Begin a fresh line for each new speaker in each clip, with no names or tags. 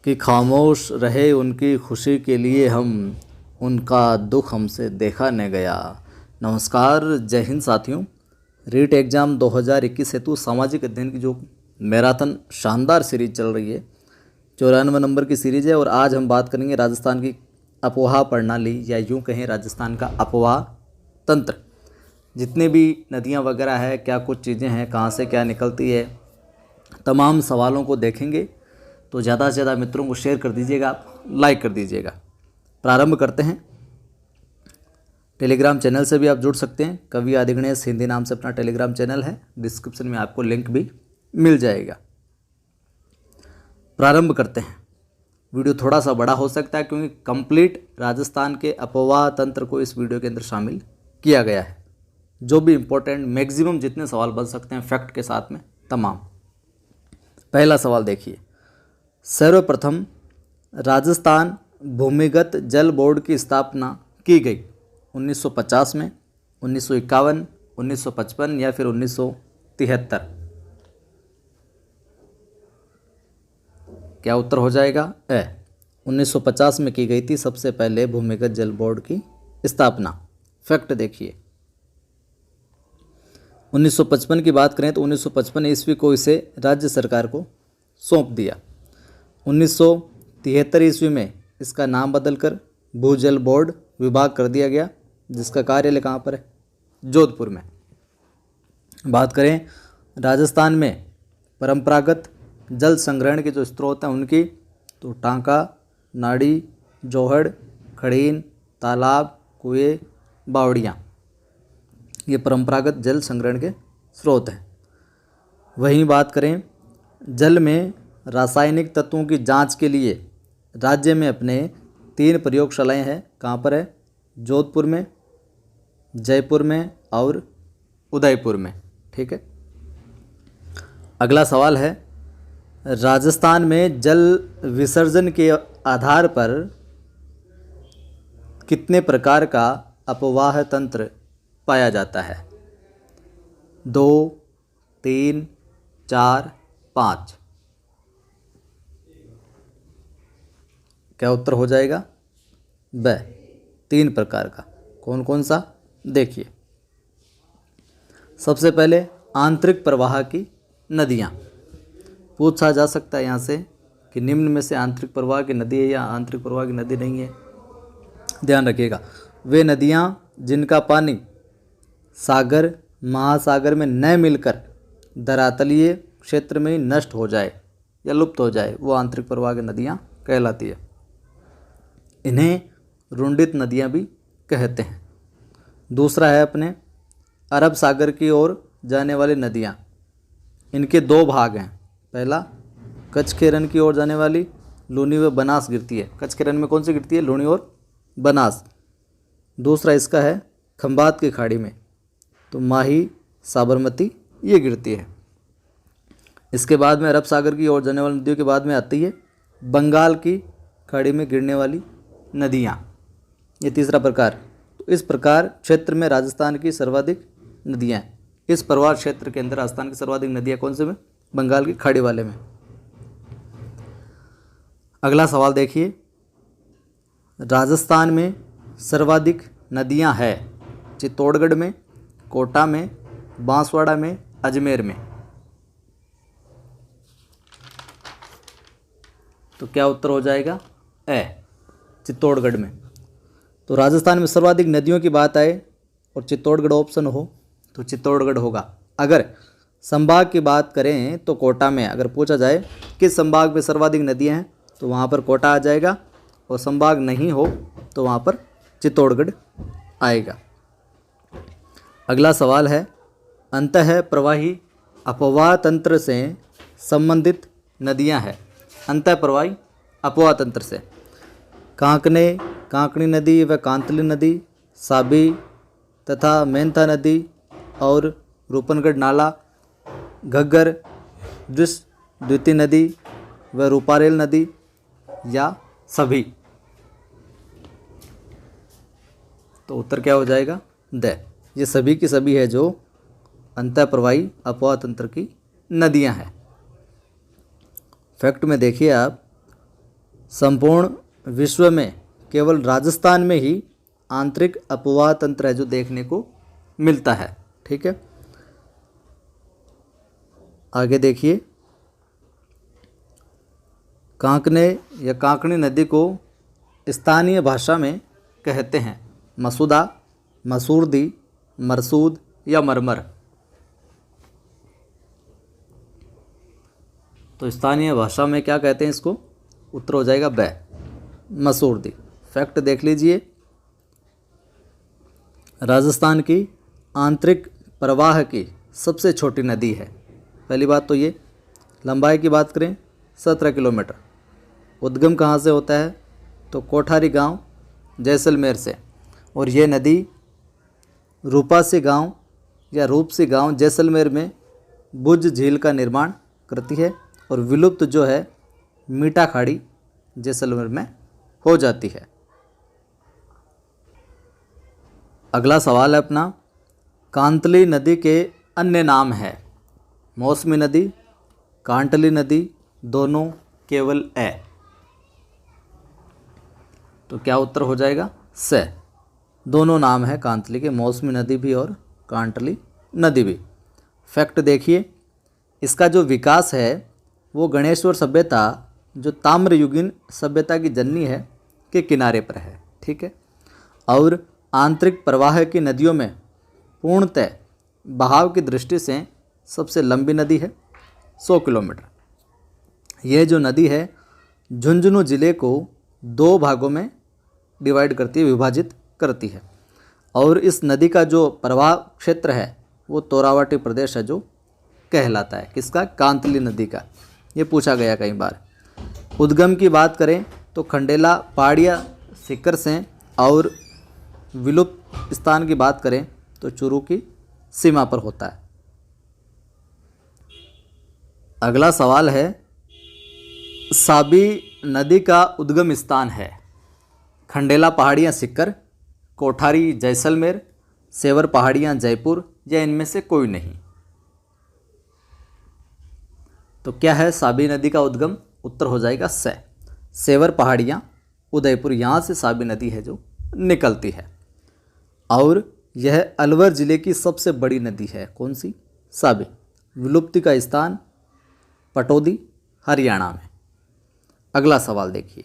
कि खामोश रहे उनकी खुशी के लिए हम, उनका दुख हमसे देखा न गया। नमस्कार, जय हिंद साथियों। रीट एग्ज़ाम 2021 हेतु सामाजिक अध्ययन की जो मैराथन शानदार सीरीज चल रही है, 94 नंबर की सीरीज़ है। और आज हम बात करेंगे राजस्थान की अपवाह प्रणाली, या यूँ कहें राजस्थान का अपवाह तंत्र। जितने भी नदियाँ वगैरह है, क्या कुछ चीज़ें हैं, कहाँ से क्या निकलती है, तमाम सवालों को देखेंगे। तो ज़्यादा से ज़्यादा मित्रों को शेयर कर दीजिएगा, लाइक कर दीजिएगा। प्रारंभ करते हैं। टेलीग्राम चैनल से भी आप जुड़ सकते हैं। कवि आदि गणेश हिंदी नाम से अपना टेलीग्राम चैनल है, डिस्क्रिप्शन में आपको लिंक भी मिल जाएगा। प्रारंभ करते हैं। वीडियो थोड़ा सा बड़ा हो सकता है क्योंकि कंप्लीट राजस्थान के अपवाह तंत्र को इस वीडियो के अंदर शामिल किया गया है। जो भी इम्पोर्टेंट मैक्सिमम जितने सवाल बन सकते हैं फैक्ट के साथ में तमाम। पहला सवाल देखिए। सर्वप्रथम राजस्थान भूमिगत जल बोर्ड की स्थापना की गई 1950 में, 1951, 1955 या फिर 1973? क्या उत्तर हो जाएगा? 1950 में की गई थी सबसे पहले भूमिगत जल बोर्ड की स्थापना। फैक्ट देखिए। 1955 की बात करें तो 1955 ईस्वी को इसे राज्य सरकार को सौंप दिया। 1973 ईस्वी में इसका नाम बदलकर भूजल बोर्ड विभाग कर दिया गया, जिसका कार्यालय कहाँ पर है? जोधपुर में। बात करें राजस्थान में परंपरागत जल संग्रहण के जो स्रोत हैं उनकी, तो टांका, नाड़ी, जोहड़, खड़ीन, तालाब, कुएं, बावड़ियाँ, ये परंपरागत जल संग्रहण के स्रोत हैं। वहीं बात करें जल में रासायनिक तत्वों की जांच के लिए राज्य में अपने 3 प्रयोगशालाएं हैं। कहाँ पर है? जोधपुर में, जयपुर में और उदयपुर में। ठीक है। अगला सवाल है, राजस्थान में जल विसर्जन के आधार पर कितने प्रकार का अपवाह तंत्र पाया जाता है? 2, 3, 4, 5? क्या उत्तर हो जाएगा? 3 प्रकार का। कौन कौन सा? देखिए। सबसे पहले आंतरिक प्रवाह की नदियाँ। पूछा जा सकता है यहाँ से कि निम्न में से आंतरिक प्रवाह की नदी है या आंतरिक प्रवाह की नदी नहीं है। ध्यान रखिएगा, वे नदियाँ जिनका पानी सागर महासागर में न मिलकर धरातलीय क्षेत्र में ही नष्ट हो जाए या लुप्त हो जाए, वो आंतरिक प्रवाह की नदियाँ कहलाती है। इन्हें रुंडित नदियाँ भी कहते हैं। दूसरा है अपने अरब सागर की ओर जाने वाली नदियाँ। इनके 2 भाग हैं। पहला कच्छ के रण की ओर जाने वाली लूनी व बनास गिरती है। कच्छ के रण में कौन सी गिरती है? लूनी और बनास। दूसरा इसका है खंबात की खाड़ी में, तो माही, साबरमती ये गिरती है। इसके बाद में अरब सागर की ओर जाने वाली नदियों के बाद में आती है बंगाल की खाड़ी में गिरने वाली नदियाँ, ये तीसरा प्रकार। तो इस प्रकार क्षेत्र में राजस्थान की सर्वाधिक नदियाँ हैं। इस प्रवाह क्षेत्र के अंदर राजस्थान की सर्वाधिक नदियाँ कौन से में? बंगाल की खाड़ी वाले में। अगला सवाल देखिए। राजस्थान में सर्वाधिक नदियाँ हैं चित्तौड़गढ़ में, कोटा में, बांसवाड़ा में, अजमेर में। तो क्या उत्तर हो जाएगा? चित्तौड़गढ़ में। तो राजस्थान में सर्वाधिक नदियों की बात आए और चित्तौड़गढ़ ऑप्शन हो तो चित्तौड़गढ़ होगा। अगर संभाग की बात करें तो कोटा में, अगर पूछा जाए किस संभाग में सर्वाधिक नदियां हैं तो वहाँ पर कोटा आ जाएगा, और संभाग नहीं हो तो वहाँ पर चित्तौड़गढ़ आएगा। अगला सवाल है, अंतः प्रवाही अपवाह तंत्र से संबंधित नदियां हैं। अंतः प्रवाही अपवाह तंत्र से कांकणी नदी व कांतली नदी, साबी तथा मेंथा नदी और रूपनगढ़ नाला, घग्गर, द्वितीय नदी व रूपारेल नदी, या सभी? तो उत्तर क्या हो जाएगा? ये सभी की सभी है जो अंतःप्रवाही अपवाह तंत्र की नदियां हैं। फैक्ट में देखिए आप, संपूर्ण विश्व में केवल राजस्थान में ही आंतरिक अपवाह तंत्र है जो देखने को मिलता है। ठीक है, आगे देखिए। कांकने या कांकणी नदी को स्थानीय भाषा में कहते हैं मसूदा, मसूरदी, मरसूद या मरमर। तो स्थानीय भाषा में क्या कहते हैं इसको? उत्तर हो जाएगा ब, मसूरदी। फैक्ट देख लीजिए, राजस्थान की आंतरिक प्रवाह की सबसे छोटी नदी है। पहली बात तो ये। लंबाई की बात करें 17 किलोमीटर। उद्गम कहाँ से होता है? तो कोठारी गांव जैसलमेर से, और ये नदी रूपासी गांव या रूपसी गांव जैसलमेर में बुज झील का निर्माण करती है और विलुप्त जो है मीठा खाड़ी जैसलमेर में हो जाती है। अगला सवाल है अपना, कांतली नदी के अन्य नाम है? मौसमी नदी, कांटली नदी, दोनों, केवल ए। तो क्या उत्तर हो जाएगा? स। दोनों नाम है कांतली के, मौसमी नदी भी और कांटली नदी भी। फैक्ट देखिए, इसका जो विकास है वो गणेश्वर सभ्यता जो ताम्रयुगीन सभ्यता की जननी है के किनारे पर है। ठीक है, और आंतरिक प्रवाह की नदियों में पूर्णतः बहाव की दृष्टि से सबसे लंबी नदी है 100 किलोमीटर। यह जो नदी है झुंझुनू जिले को 2 भागों में डिवाइड करती है, विभाजित करती है, और इस नदी का जो प्रवाह क्षेत्र है वो तोरावटी प्रदेश है जो कहलाता है। किसका? कांतली नदी का। ये पूछा गया कई बार। उद्गम की बात करें तो खंडेला पहाड़ियाँ सिक्कर से, और विलुप्त स्थान की बात करें तो चूरू की सीमा पर होता है। अगला सवाल है, साबी नदी का उद्गम स्थान है खंडेला पहाड़ियाँ सिक्कर, कोठारी जैसलमेर, सेवर पहाड़ियाँ जयपुर, या इनमें से कोई नहीं। तो क्या है साबी नदी का उद्गम? उत्तर हो जाएगा स, सेवर पहाड़ियाँ उदयपुर, यहाँ से साबी नदी है जो निकलती है, और यह अलवर जिले की सबसे बड़ी नदी है। कौन सी? साबी। विलुप्ति का स्थान पटौदी, हरियाणा में। अगला सवाल देखिए,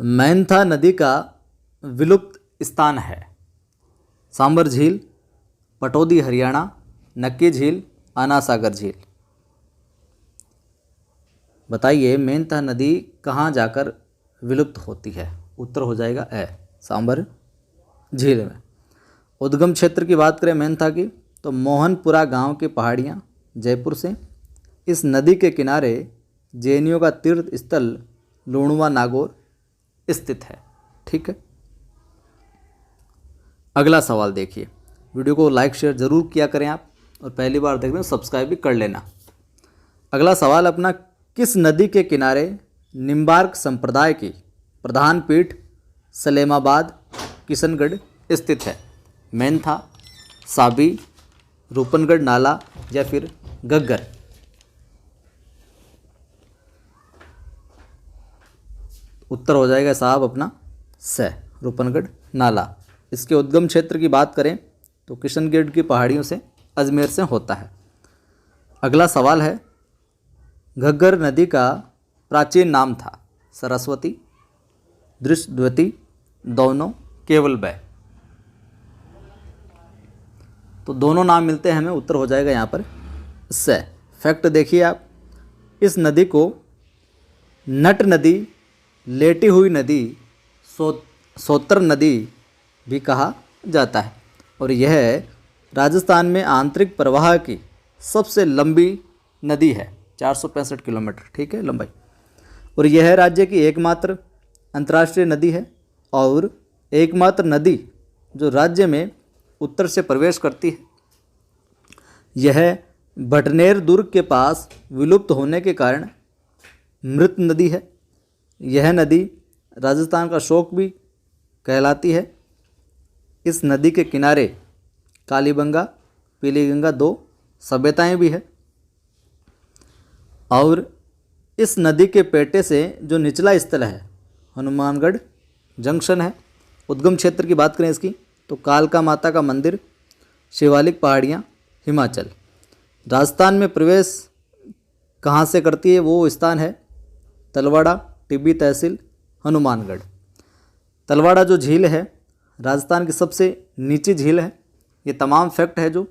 मैनथा नदी का विलुप्त स्थान है सांबर झील, पटौदी हरियाणा, नक्की झील, आना सागर झील। बताइए मेनथा नदी कहाँ जाकर विलुप्त होती है? उत्तर हो जाएगा ए, सांबर झील में। उद्गम क्षेत्र की बात करें मेनथा की तो मोहनपुरा गांव की पहाड़ियाँ जयपुर से। इस नदी के किनारे जैनियों का तीर्थ स्थल लूणवा नागौर स्थित है। ठीक है, अगला सवाल देखिए। वीडियो को लाइक शेयर ज़रूर किया करें आप, और पहली बार देख रहे हो सब्सक्राइब भी कर लेना। अगला सवाल अपना, किस नदी के किनारे निम्बार्क संप्रदाय की प्रधान पीठ सलेमाबाद किशनगढ़ स्थित है? मेनथा, साबी, रूपनगढ़ नाला, या फिर घग्गर। उत्तर हो जाएगा साहब अपना स, रूपनगढ़ नाला। इसके उद्गम क्षेत्र की बात करें तो किशनगढ़ की पहाड़ियों से, अजमेर से होता है। अगला सवाल है, घग्गर नदी का प्राचीन नाम था सरस्वती, दृष्टद्वती, दोनों, केवल बै। तो दोनों नाम मिलते हैं हमें, उत्तर हो जाएगा यहाँ पर स। फैक्ट देखिए आप, इस नदी को नट नदी, लेटी हुई नदी, सोतर नदी भी कहा जाता है, और यह राजस्थान में आंतरिक प्रवाह की सबसे लंबी नदी है, 465 किलोमीटर। ठीक है, लंबाई। और यह राज्य की एकमात्र अंतर्राष्ट्रीय नदी है, और एकमात्र नदी जो राज्य में उत्तर से प्रवेश करती है। यह भटनेर दुर्ग के पास विलुप्त होने के कारण मृत नदी है। यह नदी राजस्थान का शोक भी कहलाती है। इस नदी के किनारे कालीबंगा, पीलीगंगा 2 सभ्यताएं भी है, और इस नदी के पेटे से जो निचला स्थल है हनुमानगढ़ जंक्शन है। उद्गम क्षेत्र की बात करें इसकी तो कालका माता का मंदिर, शिवालिक पहाड़ियाँ, हिमाचल। राजस्थान में प्रवेश कहाँ से करती है वो स्थान है तलवाड़ा, टिब्बी तहसील, हनुमानगढ़। तलवाड़ा जो झील है राजस्थान की सबसे नीची झील है। ये तमाम फैक्ट है जो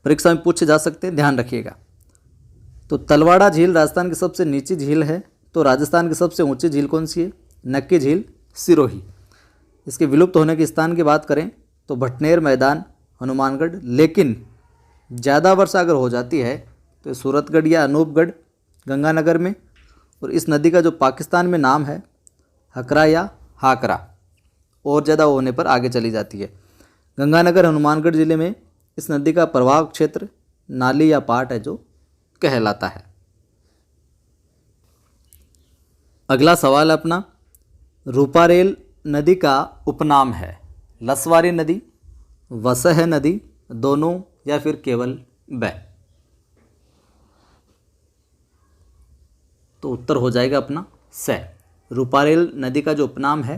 परीक्षा में पूछे जा सकते हैं, ध्यान रखिएगा। तो तलवाड़ा झील राजस्थान की सबसे नीची झील है। तो राजस्थान की सबसे ऊंची झील कौन सी है? नक्की झील, सिरोही। इसके विलुप्त होने के स्थान की बात करें तो भटनेर मैदान, हनुमानगढ़। लेकिन ज़्यादा वर्षा अगर हो जाती है तो सूरतगढ़ या अनूपगढ़ गंगानगर में। और इस नदी का जो पाकिस्तान में नाम है हकरा या हाकरा, और ज़्यादा होने पर आगे चली जाती है। गंगानगर हनुमानगढ़ ज़िले में इस नदी का प्रवाह क्षेत्र नाली या पाट है जो कहलाता है। अगला सवाल अपना, रूपारेल नदी का उपनाम है लसवारी नदी, वसह नदी, दोनों या फिर केवल ब? तो उत्तर हो जाएगा अपना स। रूपारेल नदी का जो उपनाम है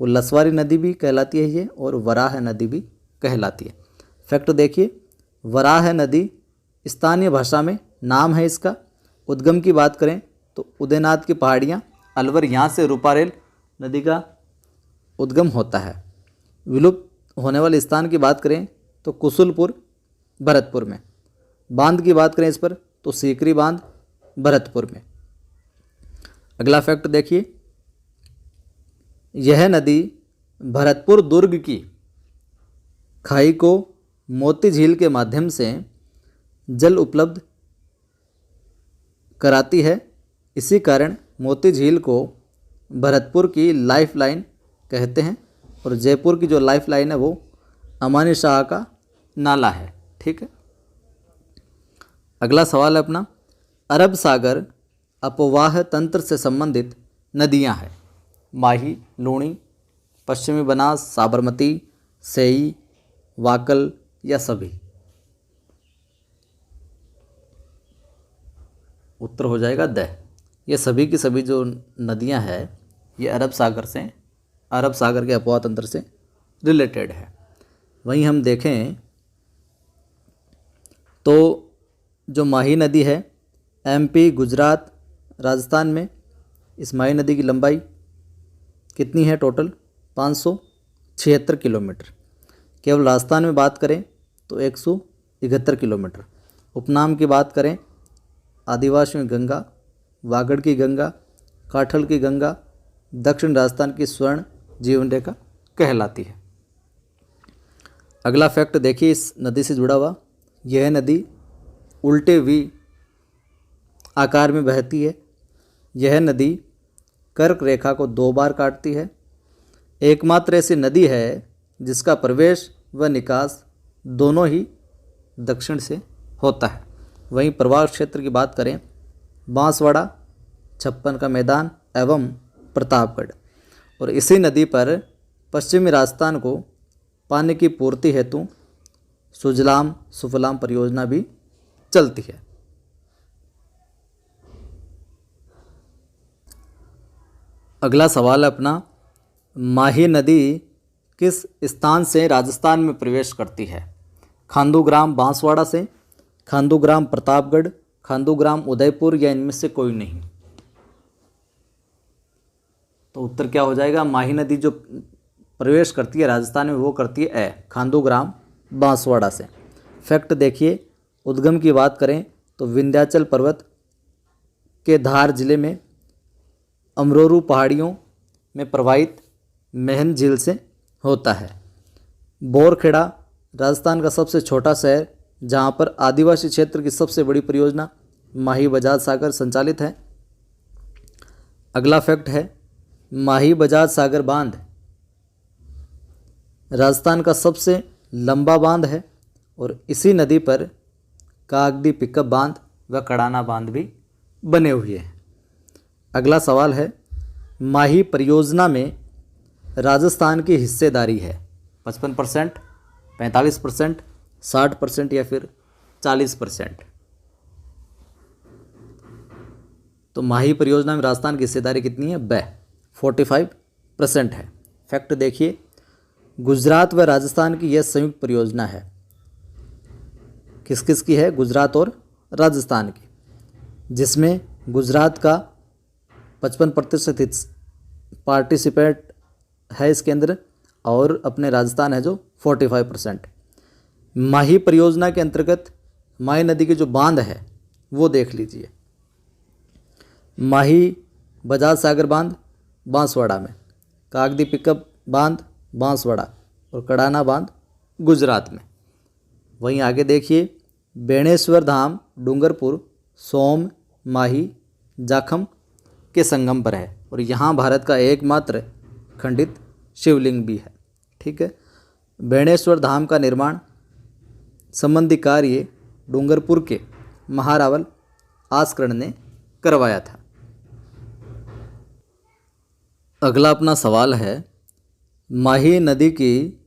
वो लसवारी नदी भी कहलाती है ये, और वराह नदी भी कहलाती है। फैक्ट देखिए, वराह नदी स्थानीय भाषा में नाम है इसका। उद्गम की बात करें तो उदयनाथ की पहाड़ियाँ, अलवर, यहाँ से रूपारेल नदी का उद्गम होता है। विलुप्त होने वाले स्थान की बात करें तो कुसुलपुर, भरतपुर में। बांध की बात करें इस पर तो सीकरी बांध, भरतपुर में। अगला फैक्ट देखिए, यह नदी भरतपुर दुर्ग की खाई को मोती झील के माध्यम से जल उपलब्ध कराती है। इसी कारण मोती झील को भरतपुर की लाइफलाइन कहते हैं, और जयपुर की जो लाइफलाइन है वो अमानी शाह का नाला है। ठीक है। अगला सवाल है अपना, अरब सागर अपवाह तंत्र से संबंधित नदियां हैं माही, लूणी, पश्चिमी बनास, साबरमती, सेई, वाकल या सभी? उत्तर हो जाएगा द। ये सभी की सभी जो नदियां हैं ये अरब सागर के अपवाह तंत्र से रिलेटेड है। वहीं हम देखें तो जो माही नदी है एमपी, गुजरात, राजस्थान में इस माही नदी की लंबाई कितनी है? Total 576 kilometre. केवल राजस्थान में बात करें तो 171 किलोमीटर। उपनाम की बात करें आदिवासी में गंगा, वागड़ की गंगा, काठल की गंगा, दक्षिण राजस्थान की स्वर्ण जीवन रेखा कहलाती है। अगला फैक्ट देखिए इस नदी से जुड़ा हुआ, यह नदी उल्टे वी आकार में बहती है। यह नदी कर्क रेखा को 2 बार काटती है। एकमात्र ऐसी नदी है जिसका प्रवेश व निकास दोनों ही दक्षिण से होता है। वहीं प्रवाह क्षेत्र की बात करें बांसवाड़ा, छप्पन का मैदान एवं प्रतापगढ़। और इसी नदी पर पश्चिमी राजस्थान को पानी की पूर्ति हेतु सुजलाम सुफलाम परियोजना भी चलती है। अगला सवाल है अपना, माही नदी किस स्थान से राजस्थान में प्रवेश करती है? खांडूग्राम बांसवाड़ा से, खांडूग्राम प्रतापगढ़, खांडूग्राम उदयपुर या इनमें से कोई नहीं? तो उत्तर क्या हो जाएगा? माही नदी जो प्रवेश करती है राजस्थान में वो करती है खांडूग्राम बांसवाड़ा से। फैक्ट देखिए, उद्गम की बात करें तो विंध्याचल पर्वत के धार जिले में अमरोरू पहाड़ियों में प्रवाहित महन झील से होता है। बोरखेड़ा राजस्थान का सबसे छोटा शहर जहां पर आदिवासी क्षेत्र की सबसे बड़ी परियोजना माही बजाज सागर संचालित है। अगला फैक्ट है, माही बजाज सागर बांध राजस्थान का सबसे लंबा बांध है और इसी नदी पर कागदी पिकअप बांध व कड़ाना बांध भी बने हुए हैं। अगला सवाल है, माही परियोजना में राजस्थान की हिस्सेदारी है 55%, 45%, 60% या फिर 40%? तो माही परियोजना में राजस्थान की हिस्सेदारी कितनी है? 45% है। फैक्ट देखिए, गुजरात व राजस्थान की यह संयुक्त परियोजना है। किस किस की है? गुजरात और राजस्थान की, जिसमें गुजरात का 55% पार्टिसिपेट है इसके अंदर और अपने राजस्थान है जो 45%। माही परियोजना के अंतर्गत माही नदी के जो बांध है वो देख लीजिए। माही बजाज सागर बांध बांसवाड़ा में, कागदी पिकअप बांध बांसवाड़ा और कड़ाना बांध गुजरात में। वहीं आगे देखिए, बेणेश्वर धाम डूंगरपुर सोम माही जाखम के संगम पर है और यहाँ भारत का एकमात्र खंडित शिवलिंग भी है। ठीक है। बेणेश्वर धाम का निर्माण संबंधी कार्य डूंगरपुर के महारावल आस्करण ने करवाया था। अगला अपना सवाल है, माही नदी की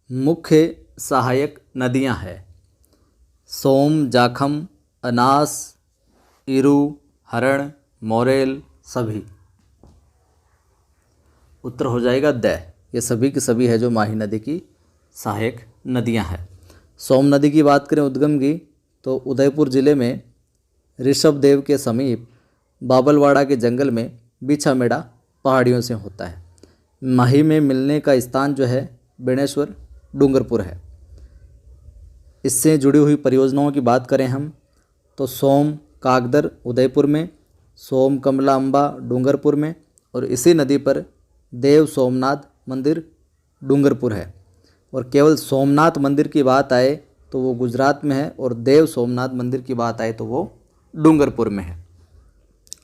मुख्य सहायक नदियां हैं। सोम, जाखम, अनास, इरू, हरण, मोरेल सभी। उत्तर हो जाएगा द। ये सभी की सभी है जो माही नदी की सहायक नदियां हैं। सोम नदी की बात करें उद्गम की, तो उदयपुर ज़िले में ऋषभदेव के समीप बाबलवाड़ा के जंगल में बिछामेड़ा पहाड़ियों से होता है। माही में मिलने का स्थान जो है बेणेश्वर डूंगरपुर है। इससे जुड़ी हुई परियोजनाओं की बात करें हम, तो सोम कागदर उदयपुर में, सोम कमला अम्बा डूंगरपुर में और इसी नदी पर देव सोमनाथ मंदिर डूंगरपुर है। और केवल सोमनाथ मंदिर की बात आए तो वो गुजरात में है और देव सोमनाथ मंदिर की बात आए तो वो डूंगरपुर में है,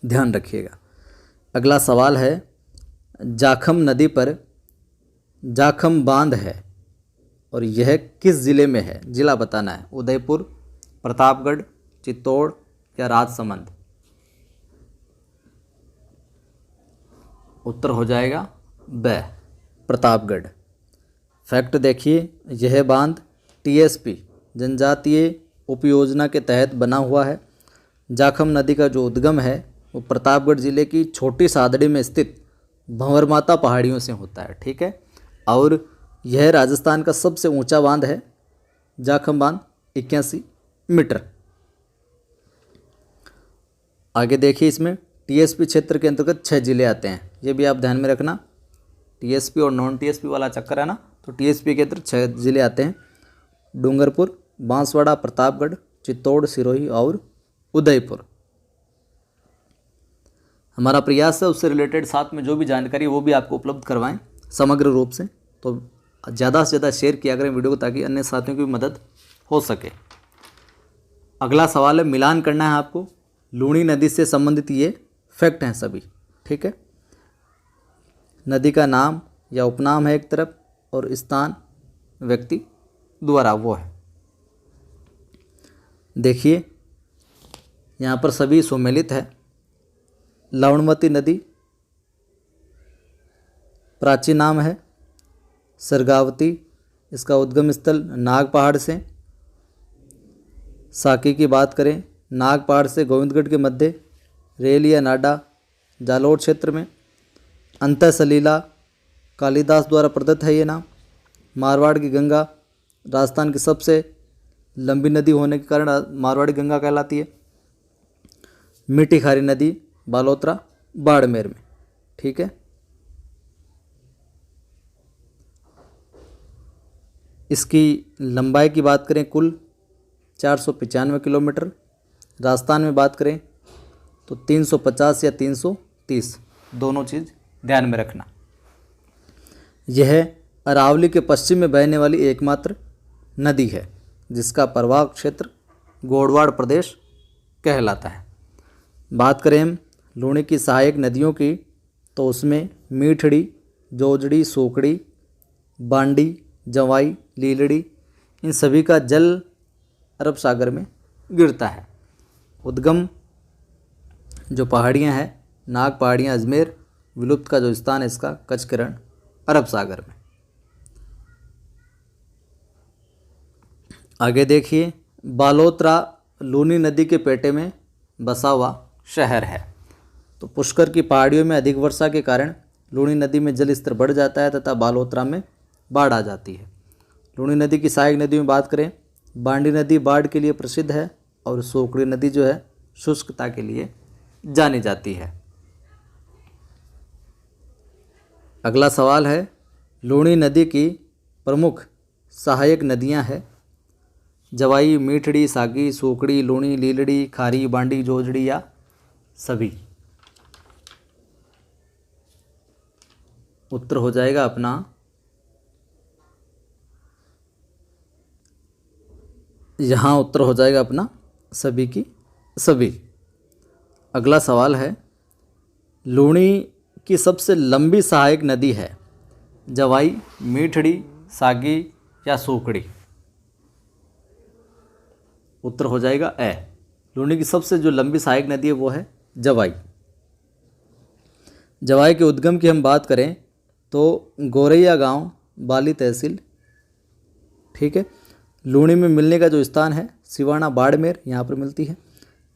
ध्यान रखिएगा। अगला सवाल है, जाखम नदी पर जाखम बांध है और यह किस ज़िले में है? ज़िला बताना है। उदयपुर, प्रतापगढ़, चित्तौड़ या राजसमंद। उत्तर हो जाएगा ब, प्रतापगढ़। फैक्ट देखिए, यह बांध टीएसपी जनजातीय उपयोजना के तहत बना हुआ है। जाखम नदी का जो उद्गम है वो प्रतापगढ़ ज़िले की छोटी सादड़ी में स्थित भंवरमाता पहाड़ियों से होता है। ठीक है। और यह राजस्थान का सबसे ऊंचा बांध है। जाखम बांध 81 मीटर। आगे देखिए, इसमें टीएसपी क्षेत्र के अंतर्गत 6 जिले आते हैं, ये भी आप ध्यान में रखना। टीएसपी और नॉन टीएसपी वाला चक्कर है ना, तो टीएसपी के अंतर्गत 6 जिले आते हैं। डूंगरपुर, बांसवाड़ा, प्रतापगढ़, चित्तौड़, सिरोही और उदयपुर। हमारा प्रयास है उससे रिलेटेड साथ में जो भी जानकारी वो भी आपको उपलब्ध करवाएं समग्र रूप से। तो ज़्यादा से ज़्यादा शेयर किया करें वीडियो को, ताकि अन्य साथियों की भी मदद हो सके। अगला सवाल है, मिलान करना है आपको। लूणी नदी से संबंधित ये फैक्ट हैं सभी। ठीक है। नदी का नाम या उपनाम है एक तरफ और स्थान व्यक्ति द्वारा वो है। देखिए यहाँ पर सभी सुमेलित है। लवणमती नदी प्राचीन नाम है। सरगावती, इसका उद्गम स्थल नाग पहाड़ से। साकी की बात करें, नाग पहाड़ से गोविंदगढ़ के मध्य रेल या नाडा जालोर क्षेत्र में। अंतः सलीला कालिदास द्वारा प्रदत्त है ये नाम। मारवाड़ की गंगा राजस्थान की सबसे लंबी नदी होने के कारण मारवाड़ी गंगा कहलाती है। मीठी खारी नदी बालोतरा बाड़मेर में। ठीक है। इसकी लंबाई की बात करें कुल 495 किलोमीटर। राजस्थान में बात करें तो 350 या 330, दोनों चीज़ ध्यान में रखना। यह अरावली के पश्चिम में बहने वाली एकमात्र नदी है जिसका प्रवाह क्षेत्र गोडवाड़ प्रदेश कहलाता है। बात करें हम लूणी की सहायक नदियों की, तो उसमें मीठड़ी, जोजड़ी, सोकड़ी, बांडी, जवाई, लीलड़ी, इन सभी का जल अरब सागर में गिरता है। उद्गम जो पहाड़ियाँ हैं, नाग पहाड़ियाँ अजमेर, विलुप्त का जो स्थान है इसका कचकरण अरब सागर में। आगे देखिए, बालोतरा लूनी नदी के पेटे में बसा हुआ शहर है। तो पुष्कर की पहाड़ियों में अधिक वर्षा के कारण लूणी नदी में जल स्तर बढ़ जाता है तथा बालोतरा में बाढ़ आ जाती है। लूणी नदी की सहायक नदियों में बात करें, बांडी नदी बाढ़ के लिए प्रसिद्ध है और सोकड़ी नदी जो है शुष्कता के लिए जानी जाती है। अगला सवाल है, लूणी नदी की प्रमुख सहायक नदियां हैं जवाई, मीठड़ी, सागी, सोकड़ी, लूणी, लीलड़ी, खारी, बांडी, जोजड़ी या सभी। उत्तर हो जाएगा अपना यहाँ उत्तर हो जाएगा अपना सभी की सभी। अगला सवाल है, लूणी की सबसे लंबी सहायक नदी है जवाई, मीठड़ी, सागी या सोकड़ी। उत्तर हो जाएगा ए। लूणी की सबसे जो लंबी सहायक नदी है वो है जवाई। जवाई के उद्गम की हम बात करें तो गोरैया गांव, बाली तहसील, ठीक है। लूणी में मिलने का जो स्थान है सिवाना, बाड़मेर, यहाँ पर मिलती है।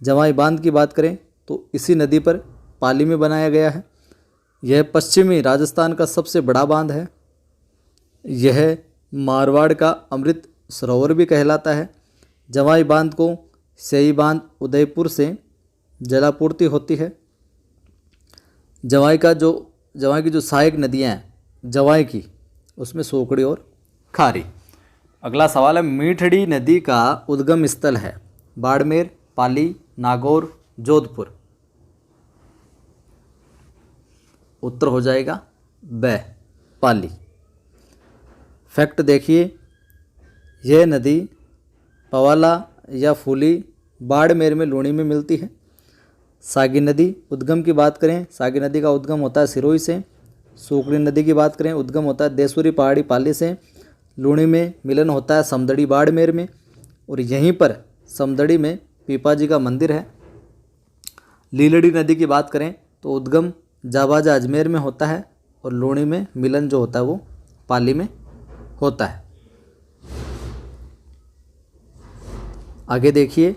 जवाई बांध की बात करें तो इसी नदी पर पाली में बनाया गया है। यह पश्चिमी राजस्थान का सबसे बड़ा बांध है। यह मारवाड़ का अमृत सरोवर भी कहलाता है। जवाई बांध को सई बांध उदयपुर से जलापूर्ति होती है। जवाई की जो सहायक नदियाँ हैं जवाई की, उसमें सोकड़ी और खारी। अगला सवाल है, मीठड़ी नदी का उद्गम स्थल है बाड़मेर, पाली, नागौर, जोधपुर। उत्तर हो जाएगा ब, पाली। फैक्ट देखिए, यह नदी पवाला या फूली, बाड़मेर में लूणी में मिलती है। सागी नदी उद्गम की बात करें, सागी नदी का उद्गम होता है सिरोही से। सोकड़ी नदी की बात करें, उद्गम होता है देसुरी पहाड़ी, पाली से। लूणी में मिलन होता है समदड़ी, बाड़मेर में। और यहीं पर समदड़ी में पीपा जी का मंदिर है। लीलड़ी नदी की बात करें तो उद्गम जाबाजा अजमेर में होता है और लूणी में मिलन जो होता है वो पाली में होता है। आगे देखिए,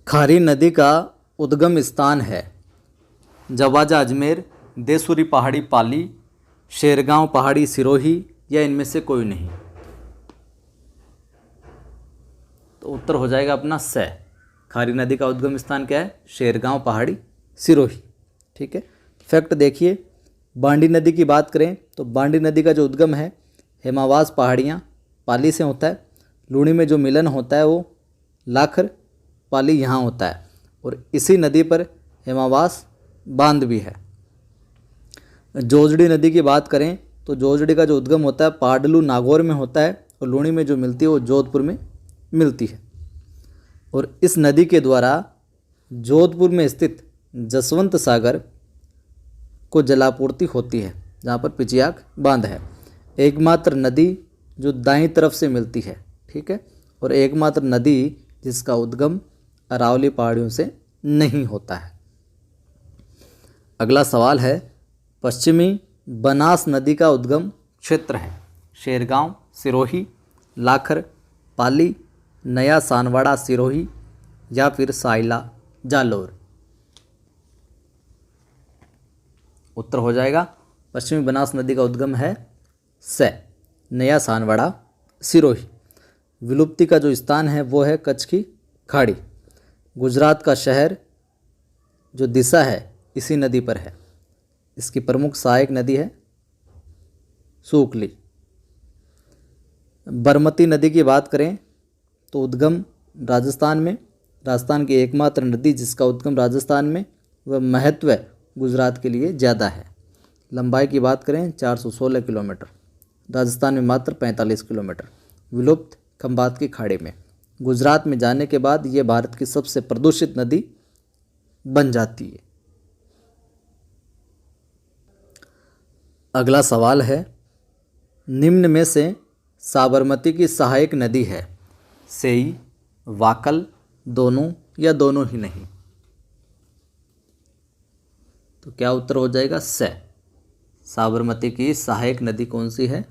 खारी नदी का उद्गम स्थान है जवाजा अजमेर, देसुरी पहाड़ी, पाली, शेरगांव पहाड़ी, सिरोही या इनमें से कोई नहीं। तो उत्तर हो जाएगा अपना स। खारी नदी का उद्गम स्थान क्या है? शेरगांव पहाड़ी, सिरोही। ठीक है। फैक्ट देखिए, बांडी नदी की बात करें तो बांडी नदी का जो उद्गम है हेमावास पहाड़ियाँ, पाली से होता है। लूणी में जो मिलन होता है वो लाखर, पाली यहाँ होता है। और इसी नदी पर हेमावास बांध भी है। जोजड़ी नदी की बात करें तो जोजड़ी का जो उद्गम होता है पाडलू, नागौर में होता है और लूणी में जो मिलती है वो जोधपुर में मिलती है। और इस नदी के द्वारा जोधपुर में स्थित जसवंत सागर को जलापूर्ति होती है, जहाँ पर पिचियाक बांध है। एकमात्र नदी जो दाईं तरफ से मिलती है, ठीक है, और एकमात्र नदी जिसका उद्गम अरावली पहाड़ियों से नहीं होता है। अगला सवाल है, पश्चिमी बनास नदी का उद्गम क्षेत्र है शेरगांव, सिरोही, लाखर, पाली, नया सानवाड़ा, सिरोही या फिर साइला, जालोर। उत्तर हो जाएगा पश्चिमी बनास नदी का उद्गम है स, नया सानवाड़ा, सिरोही। विलुप्ति का जो स्थान है वो है कच्छ की खाड़ी। गुजरात का शहर जो दिशा है इसी नदी पर है। इसकी प्रमुख सहायक नदी है सूकली। बरमती नदी की बात करें तो उद्गम राजस्थान में, राजस्थान की एकमात्र नदी जिसका उद्गम राजस्थान में, वह महत्व गुजरात के लिए ज़्यादा है। लंबाई की बात करें 416 किलोमीटर, राजस्थान में मात्र 45 किलोमीटर। विलुप्त खंबात की खाड़ी में। गुजरात में जाने के बाद ये भारत की सबसे प्रदूषित नदी बन जाती है। अगला सवाल है, निम्न में से साबरमती की सहायक नदी है सेई, वाकल, दोनों या दोनों ही नहीं। तो क्या उत्तर हो जाएगा स। साबरमती की सहायक नदी कौन सी है?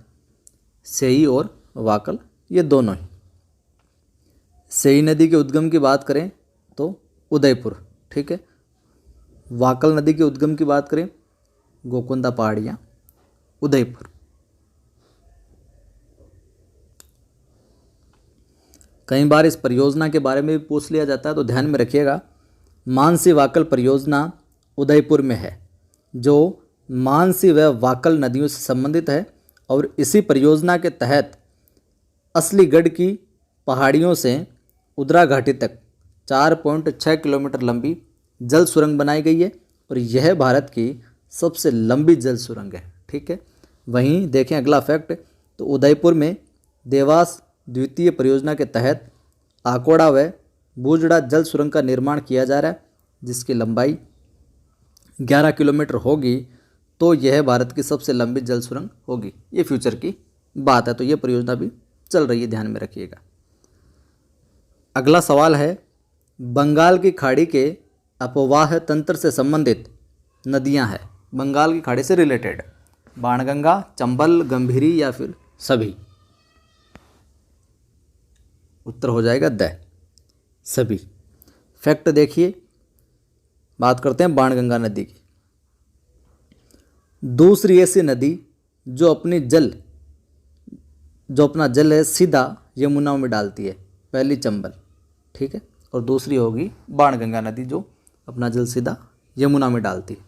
सेई और वाकल, ये दोनों ही। सेई नदी के उद्गम की बात करें तो उदयपुर, ठीक है, वाकल नदी के उद्गम की बात करें, गोकुंदा पहाड़ियाँ, उदयपुर। कई बार इस परियोजना के बारे में भी पूछ लिया जाता है, तो ध्यान में रखिएगा। मानसी वाकल परियोजना उदयपुर में है, जो मानसी व वाकल नदियों से संबंधित है, और इसी परियोजना के तहत असलीगढ़ की पहाड़ियों से उदरा घाटी तक 4.6 किलोमीटर लंबी जल सुरंग बनाई गई है, और यह भारत की सबसे लंबी जल सुरंग है। ठीक है। वहीं देखें अगला फैक्ट, तो उदयपुर में देवास द्वितीय परियोजना के तहत आकोड़ा व बूजड़ा जल सुरंग का निर्माण किया जा रहा है, जिसकी लंबाई 11 किलोमीटर होगी, तो यह भारत की सबसे लंबी जल सुरंग होगी। ये फ्यूचर की बात है, तो ये परियोजना भी चल रही है, ध्यान में रखिएगा। अगला सवाल है, बंगाल की खाड़ी के अपवाह तंत्र से संबंधित नदियां हैं, बंगाल की खाड़ी से रिलेटेड, बाणगंगा, चंबल, गंभीरी या फिर सभी। उत्तर हो जाएगा द सभी। फैक्ट देखिए, बात करते हैं बाणगंगा नदी की। दूसरी ऐसी नदी जो अपना जल है सीधा यमुना में डालती है, पहली चंबल, ठीक है, और दूसरी होगी बाणगंगा नदी जो अपना जल सीधा यमुना में डालती है।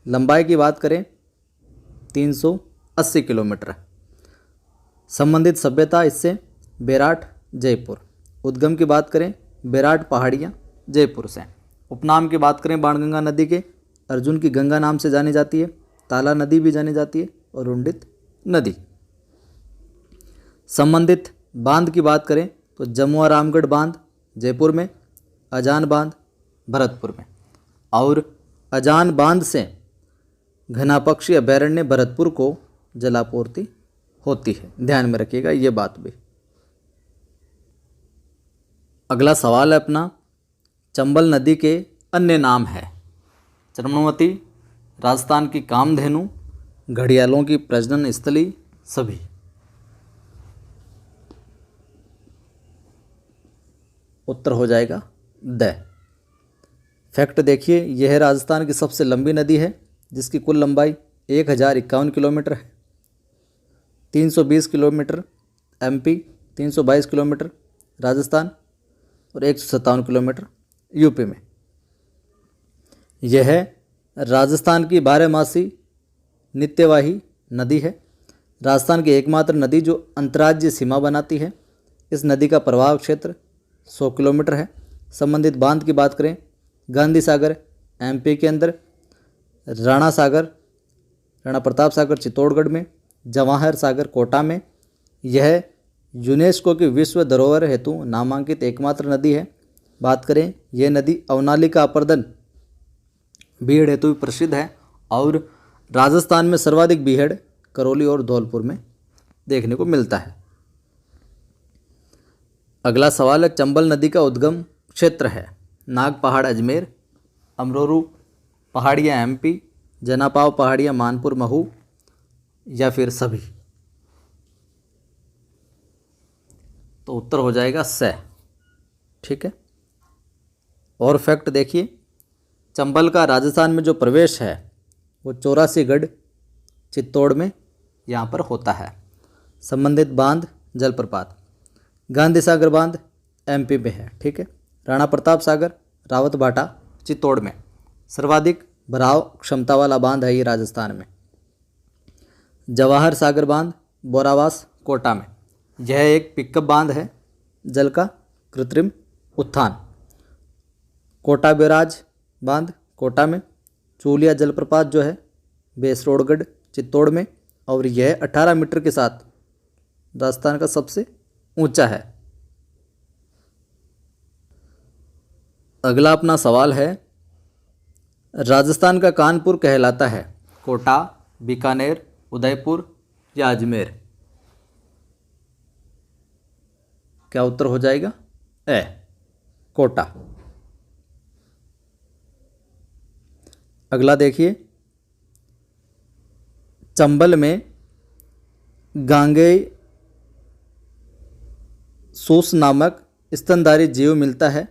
लंबाई की बात करें 380 किलोमीटर है। संबंधित सभ्यता इससे बेराट, जयपुर। उद्गम की बात करें बेराट पहाड़ियाँ जयपुर से। उपनाम की बात करें बाणगंगा नदी के अर्जुन की गंगा नाम से जानी जाती है, ताला नदी भी जानी जाती है, और रुंडित नदी। संबंधित बांध की बात करें तो जमुआ रामगढ़ बांध जयपुर में, अजान बांध भरतपुर में, और अजान बांध से घना पक्षी अभयारण्य भरतपुर को जलापूर्ति होती है। ध्यान में रखिएगा ये बात भी। अगला सवाल है अपना, चंबल नदी के अन्य नाम है, चरमनवती, राजस्थान की कामधेनु, घड़ियालों की प्रजनन स्थली, सभी। उत्तर हो जाएगा द। फैक्ट देखिए, यह राजस्थान की सबसे लंबी नदी है, जिसकी कुल लंबाई 1051 किलोमीटर है। 320 किलोमीटर एमपी, 322 किलोमीटर राजस्थान, और 157 किलोमीटर यूपी में। यह राजस्थान की बारहमासी नित्यवाही नदी है, राजस्थान की एकमात्र नदी जो अंतर्राज्यीय सीमा बनाती है। इस नदी का प्रवाह क्षेत्र 100 किलोमीटर है। संबंधित बांध की बात करें, गांधी सागर एमपी के अंदर, राणा प्रताप सागर चित्तौड़गढ़ में, जवाहर सागर कोटा में। यह यूनेस्को की विश्व धरोहर हेतु नामांकित एकमात्र नदी है। बात करें, यह नदी अवनाली का अपर्दन बीहड़ हेतु भी प्रसिद्ध है, और राजस्थान में सर्वाधिक बीहड़ करौली और धौलपुर में देखने को मिलता है। अगला सवाल है, चंबल नदी का उद्गम क्षेत्र है, नाग पहाड़ अजमेर, अमरोरू पहाड़ियाँ एमपी, जनापाव पहाड़ियाँ मानपुर महू, या फिर सभी। तो उत्तर हो जाएगा स। ठीक है। और फैक्ट देखिए, चंबल का राजस्थान में जो प्रवेश है वो 84गढ़ चित्तौड़ में यहाँ पर होता है। संबंधित बांध जलप्रपात, गांधी सागर बांध एमपी में है। ठीक है। राणा प्रताप सागर रावत भाटा चित्तौड़ में। सर्वाधिक भराव क्षमता वाला बांध है ये राजस्थान में। जवाहर सागर बांध बोरावास कोटा में। यह एक पिकअप बांध है, जल का कृत्रिम उत्थान। कोटा बैराज बांध कोटा में। चूलिया जलप्रपात जो है बेसरोडगढ़ चित्तौड़ में, और यह 18 मीटर के साथ राजस्थान का सबसे ऊंचा है। अगला अपना सवाल है, राजस्थान का कानपुर कहलाता है कोटा, बीकानेर, उदयपुर या अजमेर। क्या उत्तर हो जाएगा ए कोटा। अगला देखिए, चंबल में गांगेय सूस नामक स्तनधारी जीव मिलता है।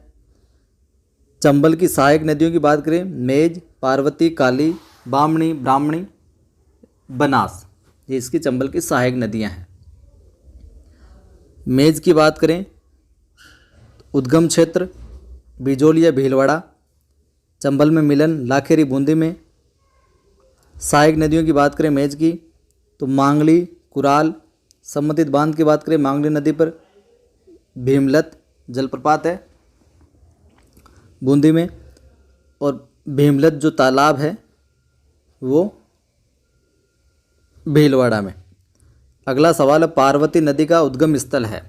चंबल की सहायक नदियों की बात करें, मेज, पार्वती, काली, बामणी, ब्राह्मणी, बनास, ये इसकी चंबल की सहायक नदियां हैं। मेज की बात करें, उद्गम क्षेत्र बिजोलिया, भीलवाड़ा, चंबल में मिलन, लाखेरी, बूंदी में। सहायक नदियों की बात करें मेज की तो मांगली, कुराल। संबंधित बांध की बात करें, मांगली नदी पर भीमलत जलप्रपात है बूंदी में, और भीमलत जो तालाब है वो भीलवाड़ा में। अगला सवाल है, पार्वती नदी का उद्गम स्थल है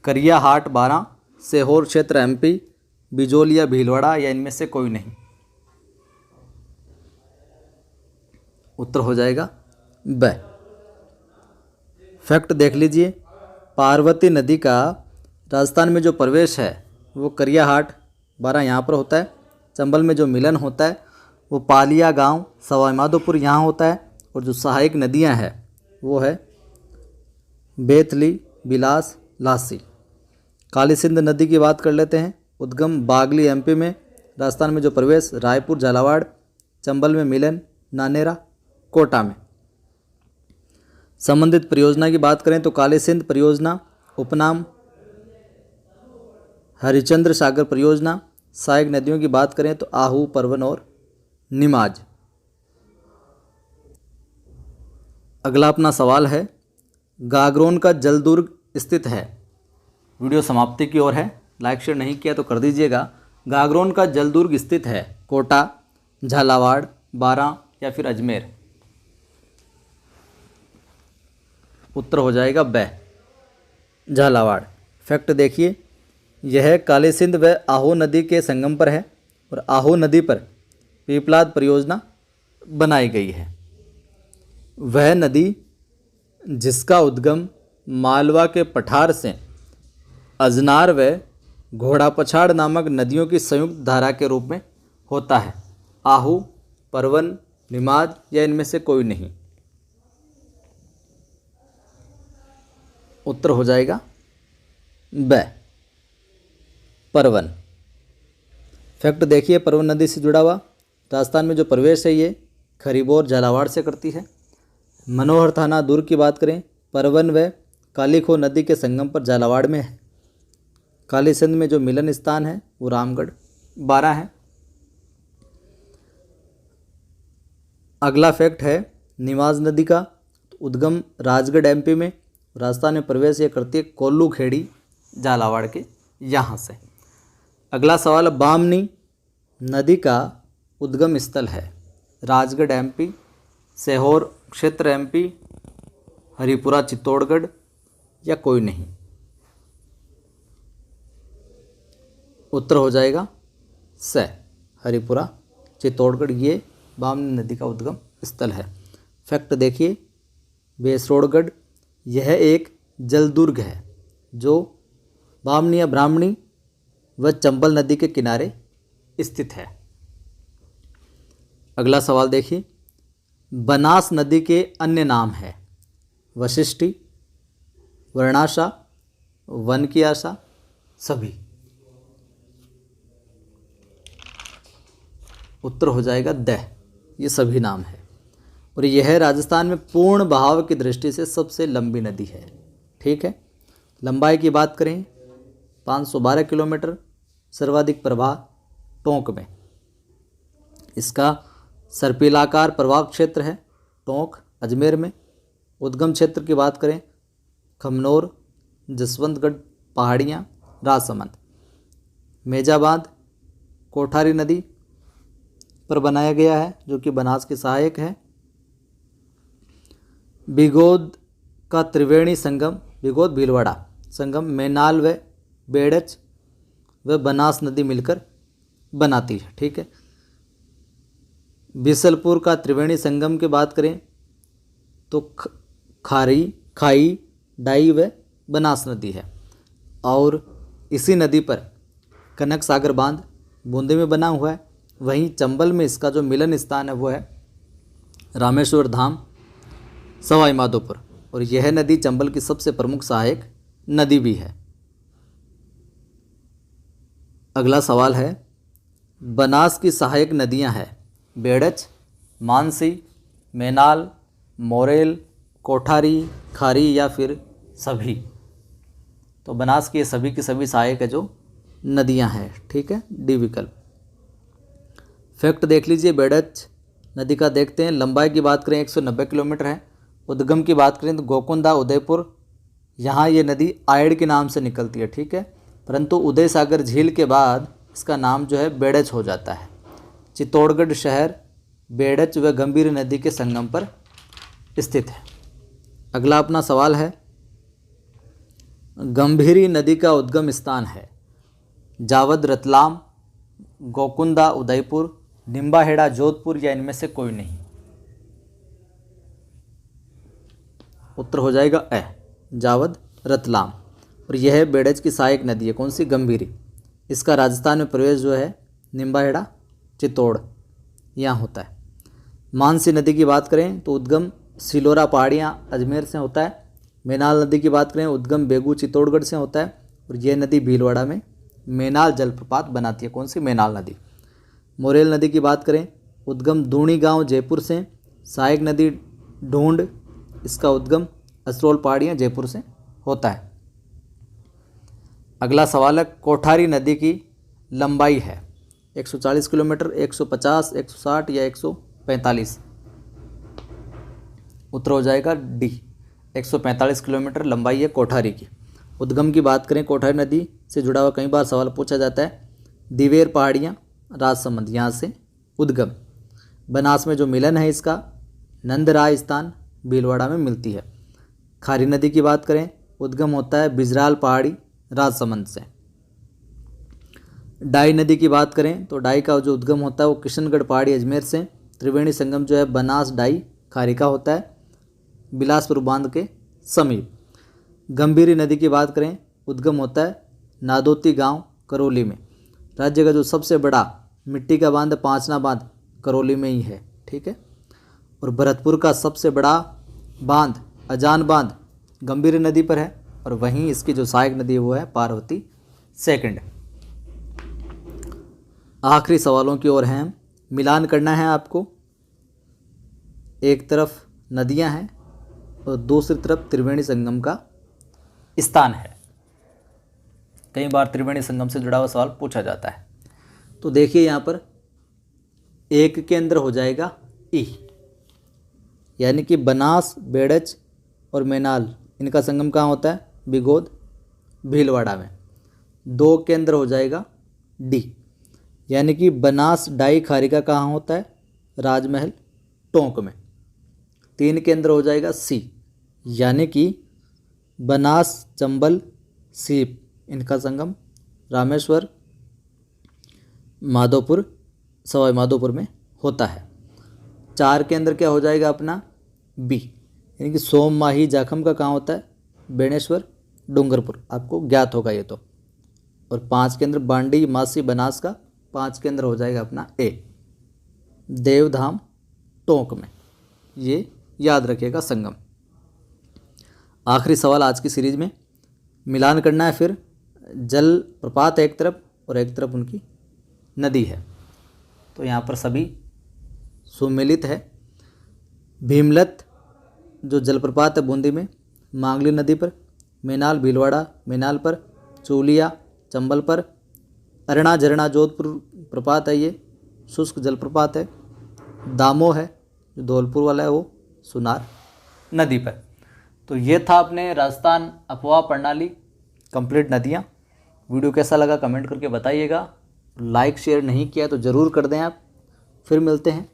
करियाहाट, बारां, सीहोर क्षेत्र एमपी, बिजोलिया, भीलवाड़ा, या इनमें से कोई नहीं। उत्तर हो जाएगा ब। फैक्ट देख लीजिए, पार्वती नदी का राजस्थान में जो प्रवेश है वो करियाहाट, बारां यहाँ पर होता है। चंबल में जो मिलन होता है वो पालिया गांव, सवाई माधोपुर यहाँ होता है। और जो सहायक नदियाँ हैं वो है बेतली, बिलास, लासी। काली सिंध नदी की बात कर लेते हैं, उद्गम बागली एमपी में, राजस्थान में जो प्रवेश रायपुर, झालावाड़, चंबल में मिलन, नानेरा, कोटा में। संबंधित परियोजना की बात करें तो काली सिंध परियोजना, उपनाम हरिश्चंद्र सागर परियोजना। सहायक नदियों की बात करें तो आहू, परवन और निमाज। अगला अपना सवाल है, गागरोन का जलदुर्ग स्थित है। वीडियो समाप्ति की ओर है, लाइक शेयर नहीं किया तो कर दीजिएगा। गागरोन का जलदुर्ग स्थित है कोटा, झालावाड़, बारां या फिर अजमेर। उत्तर हो जाएगा ब, झालावाड़। फैक्ट देखिए, यह काली सिंध व आहो नदी के संगम पर है और आहो नदी पर पीपलाद परियोजना बनाई गई है। वह नदी जिसका उद्गम मालवा के पठार से अजनार व घोड़ा पछाड़ नामक नदियों की संयुक्त धारा के रूप में होता है। आहू, परवन, निमाज या इनमें से कोई नहीं। उत्तर हो जाएगा ब, परवन। फैक्ट देखिए, परवन नदी से जुड़ा हुआ राजस्थान में जो प्रवेश है ये खरीबोर, झालावाड़ से करती है। मनोहर थाना दुर्ग की बात करें, परवन व कालीखो नदी के संगम पर झालावाड़ में है। काली सिंध में जो मिलन स्थान है वो रामगढ़, बारां है। अगला फैक्ट है, निमाज नदी का उद्गम राजगढ़ एमपी में, राजस्थान में प्रवेश ये करती है कोल्लू खेड़ी, झालावाड़ के यहाँ से। अगला सवाल, बामनी नदी का उद्गम स्थल है राजगढ़ एमपी, सीहोर क्षेत्र एमपी, हरिपुरा चित्तौड़गढ़ या कोई नहीं। उत्तर हो जाएगा स, हरिपुरा चित्तौड़गढ़, ये बामनी नदी का उद्गम स्थल है। फैक्ट देखिए, बेसरोड़गढ़ यह एक जलदुर्ग है जो बामनी या ब्राह्मणी व चंबल नदी के किनारे स्थित है। अगला सवाल देखिए, बनास नदी के अन्य नाम है वशिष्ठी, वर्णाशा, वन की आशा, सभी। उत्तर हो जाएगा द, ये सभी नाम है। और यह राजस्थान में पूर्ण बहाव की दृष्टि से सबसे लंबी नदी है। ठीक है, लंबाई की बात करें 512 किलोमीटर, सर्वाधिक प्रवाह टोंक में। इसका सर्पिलाकार प्रवाह क्षेत्र है टोंक, अजमेर में। उद्गम क्षेत्र की बात करें खमनोर, जसवंतगढ़ पहाड़ियाँ, राजसमंद। मेजा बांध कोठारी नदी पर बनाया गया है जो कि बनास की सहायक है। बिगोद का त्रिवेणी संगम, बिगोद भीलवाड़ा संगम मैनाल व बेड़च व बनास नदी मिलकर बनाती है। ठीक है, बिसलपुर का त्रिवेणी संगम की बात करें तो खाई, डाई व बनास नदी है। और इसी नदी पर कनक सागर बांध बूंदी में बना हुआ है। वहीं चंबल में इसका जो मिलन स्थान है वो है रामेश्वर धाम, सवाई माधोपुर। और यह नदी चंबल की सबसे प्रमुख सहायक नदी भी है। अगला सवाल है, बनास की सहायक नदियां हैं बेड़च, मानसी, मैनाल, मोरेल, कोठारी, खारी या फिर सभी। तो बनास की ये सभी की सभी सहायक है जो नदियां हैं, ठीक है, डी विकल्प। फैक्ट देख लीजिए, बेड़च नदी का देखते हैं। लंबाई की बात करें 190 किलोमीटर है। उद्गम की बात करें तो गोकुंदा, उदयपुर, यहाँ ये नदी आयड़ के नाम से निकलती है, ठीक है, परंतु उदय सागर झील के बाद इसका नाम जो है बेड़च हो जाता है। चित्तौड़गढ़ शहर बेड़च व गंभीर नदी के संगम पर स्थित है। अगला अपना सवाल है, गंभीरी नदी का उद्गम स्थान है जावद रतलाम, गोकुंदा उदयपुर, निम्बाहेड़ा जोधपुर या इनमें से कोई नहीं। उत्तर हो जाएगा ए, जावद रतलाम। और यह है बेड़च की सहायक नदी है, कौन सी, गंभीरी। इसका राजस्थान में प्रवेश जो है निम्बाहेड़ा चित्तौड़ यहाँ होता है। मानसी नदी की बात करें तो उद्गम सिलोरा पहाड़ियाँ अजमेर से होता है। मैनाल नदी की बात करें उद्गम बेगू चित्तौड़गढ़ से होता है। और यह नदी भीलवाड़ा में मैनाल जलप्रपात बनाती है, कौन सी, मैनाल नदी। मोरेल नदी की बात करें उद्गम दूणी गांव जयपुर से। सहायक नदी ढूंढ, इसका उद्गम असरोल पहाड़ियाँ जयपुर से होता है। अगला सवाल है, कोठारी नदी की लंबाई है 140 किलोमीटर, 150, 160 या 145। उत्तर हो जाएगा डी, 145 किलोमीटर लंबाई है कोठारी की। उद्गम की बात करें, कोठारी नदी से जुड़ा हुआ कई बार सवाल पूछा जाता है। दिवेर पहाड़ियाँ राजसमंद, यहाँ से उद्गम। बनास में जो मिलन है इसका नंदराय स्थान भीलवाड़ा में मिलती है। खारी नदी की बात करें उद्गम होता है बिजराल पहाड़ी राजसमंद से। डाई नदी की बात करें तो डाई का जो उद्गम होता है वो किशनगढ़ पहाड़ी अजमेर से। त्रिवेणी संगम जो है बनास डाई खारी का होता है बिलासपुर बांध के समीप। गंभीरी नदी की बात करें उद्गम होता है नादोती गांव करौली में। राज्य का जो सबसे बड़ा मिट्टी का बांध पांचना बांध करौली में ही है, ठीक है। और भरतपुर का सबसे बड़ा बांध अजान बांध गंभीरी नदी पर है। और वहीं इसकी जो सहायक नदी है वो है पार्वती सेकंड। आखिरी सवालों की ओर हैं, मिलान करना है आपको। एक तरफ नदियां हैं और दूसरी तरफ त्रिवेणी संगम का स्थान है। कई बार त्रिवेणी संगम से जुड़ा हुआ सवाल पूछा जाता है। तो देखिए यहाँ पर एक के अंदर हो जाएगा ई, यानी कि बनास, बेड़च और मैनाल इनका संगम कहाँ होता है, बिगोद भीलवाड़ा में। दो के अंदर हो जाएगा डी, यानी कि बनास डाई खारिका कहाँ होता है, राजमहल टोंक में। तीन के अंदर हो जाएगा सी, यानी कि बनास चंबल सीप इनका संगम रामेश्वर माधोपुर सवाई माधोपुर में होता है। चार के अंदर क्या हो जाएगा अपना बी, यानी कि सोम माही जाखम का कहाँ होता है, बेणेश्वर डूंगरपुर, आपको ज्ञात होगा ये तो। और पाँच के अंदर बांडी मासी बनास का पाँच के अंदर हो जाएगा अपना ए, देवधाम टोंक में। ये याद रखिएगा संगम। आखिरी सवाल आज की सीरीज में, मिलान करना है फिर। जल प्रपात एक तरफ और एक तरफ उनकी नदी है, तो यहाँ पर सभी सुमिलित है। भीमलत जो जलप्रपात है बूंदी में, मांगली नदी पर। मैनाल भीलवाड़ा मैनाल पर। चूलिया चंबल पर। अरणा झरना जोधपुर प्रपात है, ये शुष्क जलप्रपात है। दामोह है जो धौलपुर वाला है वो सुनार नदी पर। तो ये था अपने राजस्थान अपवाह प्रणाली कंप्लीट नदियाँ। वीडियो कैसा लगा कमेंट करके बताइएगा। लाइक शेयर नहीं किया तो ज़रूर कर दें आप। फिर मिलते हैं